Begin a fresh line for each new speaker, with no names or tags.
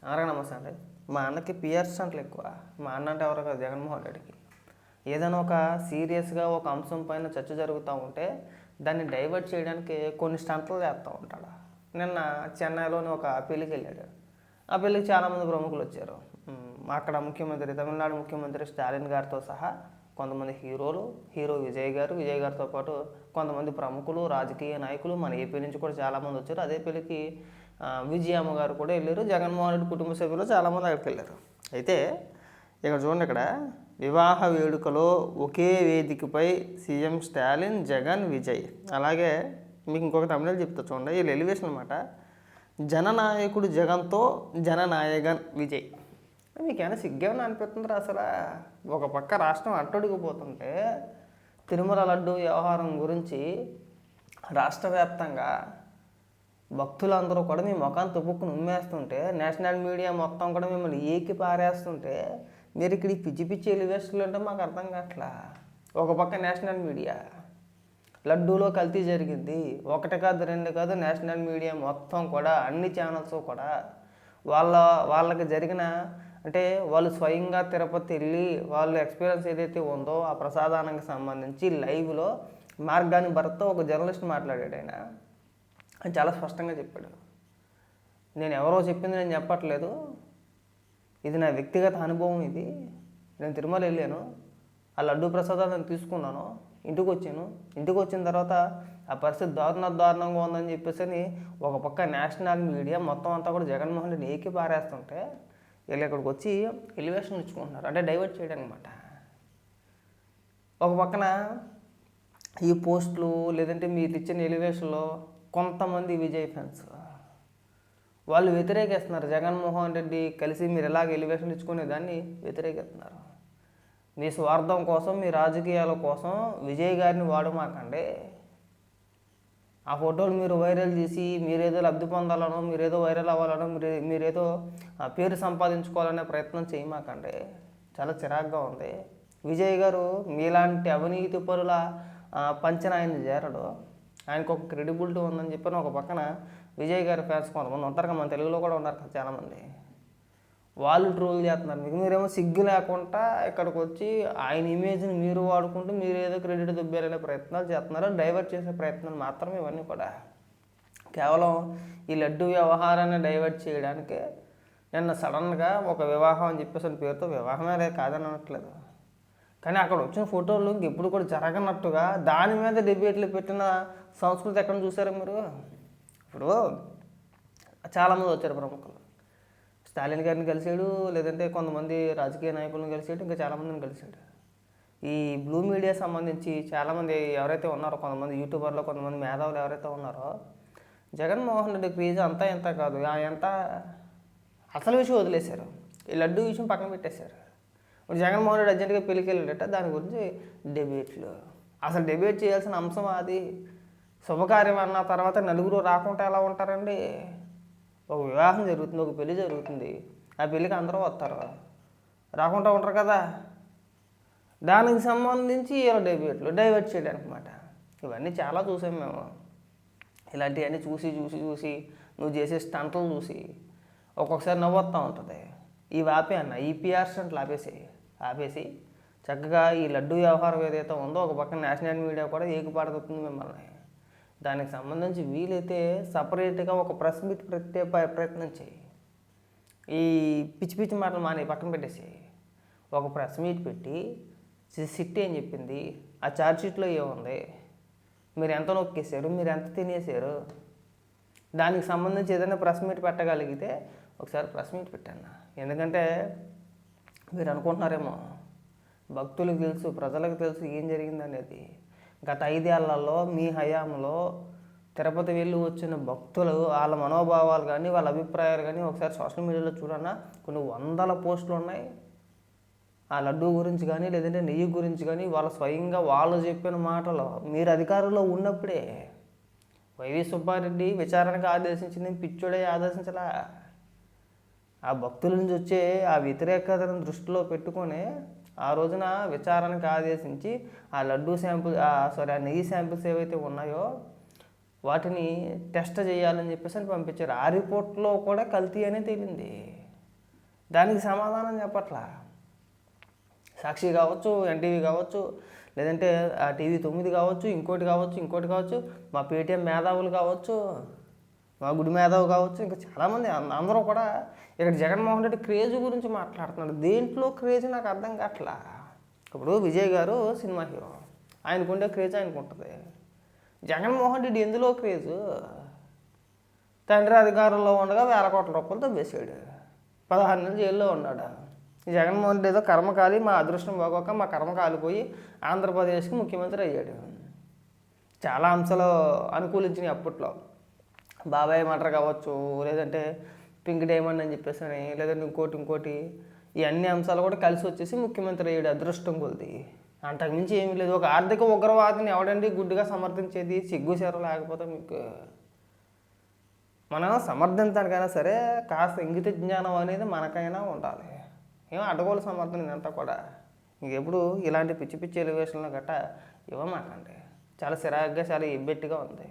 అలాగే నమస్తే అండి. మా అన్నకి పిఆర్స్ అంటే ఎక్కువ. మా అన్న అంటే ఎవరో కాదు, జగన్మోహన్ రెడ్డికి. ఏదైనా ఒక సీరియస్గా ఒక అంశం పైన చర్చ జరుగుతూ ఉంటే దాన్ని డైవర్ట్ చేయడానికి కొన్ని స్టంట్లు చేస్తూ ఉంటాడు. నిన్న చెన్నైలోని ఒక పెళ్ళికి వెళ్ళాడు. ఆ పెళ్ళికి చాలామంది ప్రముఖులు వచ్చారు. అక్కడ ముఖ్యమంత్రి, తమిళనాడు ముఖ్యమంత్రి స్టాలిన్ గారితో సహా కొంతమంది హీరోలు, హీరో విజయ్ గారితో పాటు కొంతమంది ప్రముఖులు, రాజకీయ నాయకులు, మన ఏపీ నుంచి కూడా చాలామంది వచ్చారు. అదే పెళ్ళికి విజయమ్మ గారు కూడా వెళ్ళారు. జగన్మోహన్ రెడ్డి కుటుంబ సభ్యులు చాలామంది అక్కడికి వెళ్ళారు. అయితే ఇక్కడ చూడండి, ఇక్కడ వివాహ వేడుకలో ఒకే వేదికపై సీఎం స్టాలిన్, జగన్, విజయ్. అలాగే మీకు ఇంకొక తమిళ చెప్తా చూడండి, వీళ్ళు ఎలివేషన్ అనమాట. జననాయకుడు జగన్తో జననాయకన్ విజయ్. మీకేమైనా సిగ్గేమన్నా అనిపిస్తుందిరా అసలు? ఒక పక్క రాష్ట్రం అట్టడిగిపోతుంటే తిరుమల లడ్డు వ్యవహారం గురించి రాష్ట్ర వ్యాప్తంగా భక్తులందరూ కూడా మీ ముఖాన్ని తుప్పుకుని ఉమ్మేస్తుంటే, నేషనల్ మీడియా మొత్తం కూడా మిమ్మల్ని ఏకి పారేస్తుంటే మీరు ఇక్కడ ఈ పిచ్చి పిచ్చి ఎలివేషన్లు అంటే మాకు అర్థం కావట్లా. ఒక పక్క నేషనల్ మీడియా లడ్డూలో కల్తీ జరిగింది, ఒకటి కాదు రెండు కాదు, నేషనల్ మీడియా మొత్తం కూడా అన్ని ఛానల్స్ కూడా వాళ్ళకి జరిగిన, అంటే వాళ్ళు స్వయంగా తిరుపతి వెళ్ళి వాళ్ళు ఎక్స్పీరియన్స్ ఏదైతే ఉందో ఆ ప్రసాదానికి సంబంధించి లైవ్లో మార్గాన్ని భరత్తో ఒక జర్నలిస్ట్ మాట్లాడాడు. ఆయన చాలా స్పష్టంగా చెప్పాడు, నేను ఎవరో చెప్పింది నేను చెప్పట్లేదు, ఇది నా వ్యక్తిగత అనుభవం. ఇది నేను తిరుమల వెళ్ళాను, ఆ లడ్డూ ప్రసాదాన్ని తీసుకున్నాను, ఇంటికి వచ్చిన తర్వాత ఆ పరిస్థితి దారుణంగా ఉందని చెప్పేసి ఒక పక్క నేషనల్ మీడియా మొత్తం అంతా కూడా జగన్మోహన్ రెడ్డి ఏకి పారేస్తుంటే వీళ్ళు ఇక్కడికి వచ్చి ఎలివేషన్ ఇచ్చుకుంటున్నారు, అంటే డైవర్ట్ చేయడానికి అనమాట. ఒక పక్కన ఈ పోస్టులు లేదంటే మీరు ఇచ్చిన ఎలివేషన్లో కొంతమంది విజయ్ ఫ్యాన్స్ వాళ్ళు వ్యతిరేకిస్తున్నారు. జగన్మోహన్ రెడ్డి కలిసి మీరు ఎలాగ ఎలివేషన్ ఇచ్చుకునే దాన్ని వ్యతిరేకిస్తున్నారు. మీ స్వార్థం కోసం, మీ రాజకీయాల కోసం విజయ్ గారిని వాడమాకండి. ఆ ఫోటోలు మీరు వైరల్ చేసి మీరేదో లబ్ధి పొందాలనో, మీరేదో వైరల్ అవ్వాలనో, మీరేదో పేరు సంపాదించుకోవాలనే ప్రయత్నం చేయమాకండి. చాలా చిరాగ్గా ఉంది. విజయ్ గారు మీలాంటి అవినీతి పరుల పంచన ఆయన చేరడు, ఆయనకు ఒక క్రెడిబిలిటీ ఉందని చెప్పి ఒక పక్కన విజయ్ గారి ఫ్యాన్స్ కొంతమంది ఉంటారు కదా, మన తెలుగులో కూడా ఉన్నారు కదా చాలామంది, వాళ్ళు ట్రోల్ చేస్తున్నారు. మీరేమో సిగ్గు లేకుండా ఇక్కడికి వచ్చి ఆయన ఇమేజ్ని మీరు వాడుకుంటూ మీరు ఏదో క్రెడిట్ దుబ్బేరనే ప్రయత్నాలు చేస్తున్నారు. డైవర్ట్ చేసే ప్రయత్నాలు మాత్రమే ఇవన్నీ కూడా. కేవలం ఈ లడ్డు వ్యవహారాన్ని డైవర్ట్ చేయడానికి నిన్న సడన్గా ఒక వివాహం అని చెప్పేసి పేరుతో, వివాహమే లేదు కాదని అనట్లేదు, కానీ అక్కడ వచ్చిన ఫోటోలు ఇంకెప్పుడు కూడా జరగనట్టుగా దాని మీద డిబేట్లు పెట్టిన సంస్కృతి ఎక్కడ చూసారా మీరు? ఇప్పుడు చాలామంది వచ్చారు ప్రముఖులు, స్టాలిన్ గారిని కలిసాడు, లేదంటే కొంతమంది రాజకీయ నాయకులను కలిసాడు, ఇంకా చాలామందిని కలిసాడు. ఈ బ్లూ మీడియా సంబంధించి చాలామంది ఎవరైతే ఉన్నారో, కొంతమంది యూట్యూబర్లో కొంతమంది మేధావులు ఎవరైతే ఉన్నారో, జగన్మోహన్ రెడ్డి క్రేజ్ అంతా ఎంత కాదు, ఎంత అసలు విషయం వదిలేశారు, ఈ లడ్డు విషయం పక్కన పెట్టేశారు. ఇప్పుడు జగన్మోహన్ రెడ్డి అర్జెంట్గా పెళ్ళికి వెళ్ళాడట, దాని గురించి డిబేట్లు. అసలు డిబేట్ చేయాల్సిన అంశం అది. శుభకార్యం అన్న తర్వాత నలుగురు రాకుండా ఎలా ఉంటారండి? ఒక వివాహం జరుగుతుంది, ఒక పెళ్లి జరుగుతుంది, ఆ పెళ్ళికి అందరూ వస్తారు, రాకుండా ఉంటారు కదా. దానికి సంబంధించి ఇలా డిబేట్లు డైవర్ట్ చేయడానికి అనమాట. ఇవన్నీ చాలా చూసాం మేము. ఇలాంటివన్నీ చూసి నువ్వు చేసే స్టంట్లు చూసి ఒక్కొక్కసారి నవ్వుతూ ఉంటుంది. ఇవి ఆపే అన్న, ఈ పిఆర్ స్టంట్లు ఆపేసి చక్కగా ఈ లడ్డు వ్యవహారం ఏదైతే ఉందో ఒక పక్కన నేషనల్ మీడియా కూడా ఏకపాడుతుంది మిమ్మల్ని. దానికి సంబంధించి వీలైతే సపరేట్గా ఒక ప్రెస్ మీట్ పెట్టే ప్రయత్నం చేయి. ఈ పిచ్చి పిచ్చి మాటలు మాని పక్కన పెట్టేసి ఒక ప్రెస్ మీట్ పెట్టి సిట్ ఏం చెప్పింది, ఆ ఛార్జ్షీట్లో ఏముంది, మీరు ఎంత నొక్కేశారు, మీరు ఎంత తినేసారు, దానికి సంబంధించి ఏదైనా ప్రెస్ మీట్ పెట్టగలిగితే ఒకసారి ప్రెస్ మీట్ పెట్టాను. ఎందుకంటే మీరు అనుకుంటున్నారేమో భక్తులకు తెలుసు, ప్రజలకు తెలుసు ఏం జరిగింది అనేది. గత 5 ఏళ్లలో మీ హయాంలో తిరుపతి వెళ్ళి వచ్చిన భక్తులు వాళ్ళ మనోభావాలు కానీ వాళ్ళ అభిప్రాయాలు కానీ ఒకసారి సోషల్ మీడియాలో చూడన్నా కొన్ని వందల పోస్టులు ఉన్నాయి. ఆ లడ్డూ గురించి కానీ లేదంటే నెయ్యి గురించి కానీ వాళ్ళ స్వయంగా వాళ్ళు చెప్పిన మాటలు మీరు అధికారంలో ఉన్నప్పుడే. వైవి సుబ్బారెడ్డి విచారణకు ఆదేశించింది పిచ్చోడే ఆదేశించలా. ఆ భక్తుల నుంచి వచ్చే ఆ వ్యతిరేకతను దృష్టిలో పెట్టుకొని ఆ రోజున విచారణకు ఆదేశించి ఆ లడ్డూ శాంపుల్ ఆ నెయ్యి శాంపిల్స్ ఏవైతే ఉన్నాయో వాటిని టెస్ట్ చేయాలని చెప్పేసి పంపించారు. ఆ రిపోర్ట్లో కూడా కల్తీ అనేది తేలింది. దానికి సమాధానం చెప్పట్లా. సాక్షి కావచ్చు, ఎన్టీవీ కావచ్చు, లేదంటే ఆ TV9 కావచ్చు, ఇంకోటి కావచ్చు, మా పేటీఎం మేధావులు కావచ్చు, మా గుడి మేధావు కావచ్చు, ఇంకా చాలామంది అందరూ కూడా ఇక్కడ జగన్మోహన్ రెడ్డి క్రేజ్ గురించి మాట్లాడుతున్నాడు. దేంట్లో క్రేజ్ నాకు అర్థం కావట్లా. ఇప్పుడు విజయ్ గారు సినిమా హీరో, ఆయనకుండే క్రేజ్ ఆయనకు ఉంటుంది. జగన్మోహన్ రెడ్డి ఎందులో క్రేజు? తండ్రి అధికారంలో ఉండగా 1000 కోట్ల రూపాయలతో వేసాడు, 16 నెలలు జైల్లో ఉన్నాడు. ఈ జగన్మోహన్ రెడ్డి ఏదో కర్మకాలి, మా అదృష్టం బాగోక మా కర్మ కాలిపోయి ఆంధ్రప్రదేశ్కి ముఖ్యమంత్రి అయ్యాడు. చాలా అంశాలు అనుకూలించినాయి అప్పట్లో. బాబాయ్ మటర్ కావచ్చు, లేదంటే పింక్ డైమండ్ అని చెప్పేసి, లేదంటే ఇంకోటి ఈ అన్ని అంశాలు కూడా కలిసి వచ్చేసి ముఖ్యమంత్రి అయ్యాడు అదృష్టం కొలిది. అంతకుమించి ఏమీ లేదు. ఒక ఆర్థిక ఉగ్రవాదిని ఎవడండి గుడ్డుగా సమర్థించేది? సిగ్గుసేర లేకపోతే మీకు. మనం సమర్థించడానికైనా సరే కాస్త ఇంగిత జ్ఞానం అనేది మనకైనా ఉండాలి. ఏమో అడ్డగోలు సమర్థన ఇదంతా కూడా. ఇంకెప్పుడు ఇలాంటి పిచ్చి ఎలివేషన్లు గట్టా ఇవ్వమాకండి. చాలా చిరాగ్గా, చాలా ఇబ్బెట్టిగా ఉంది.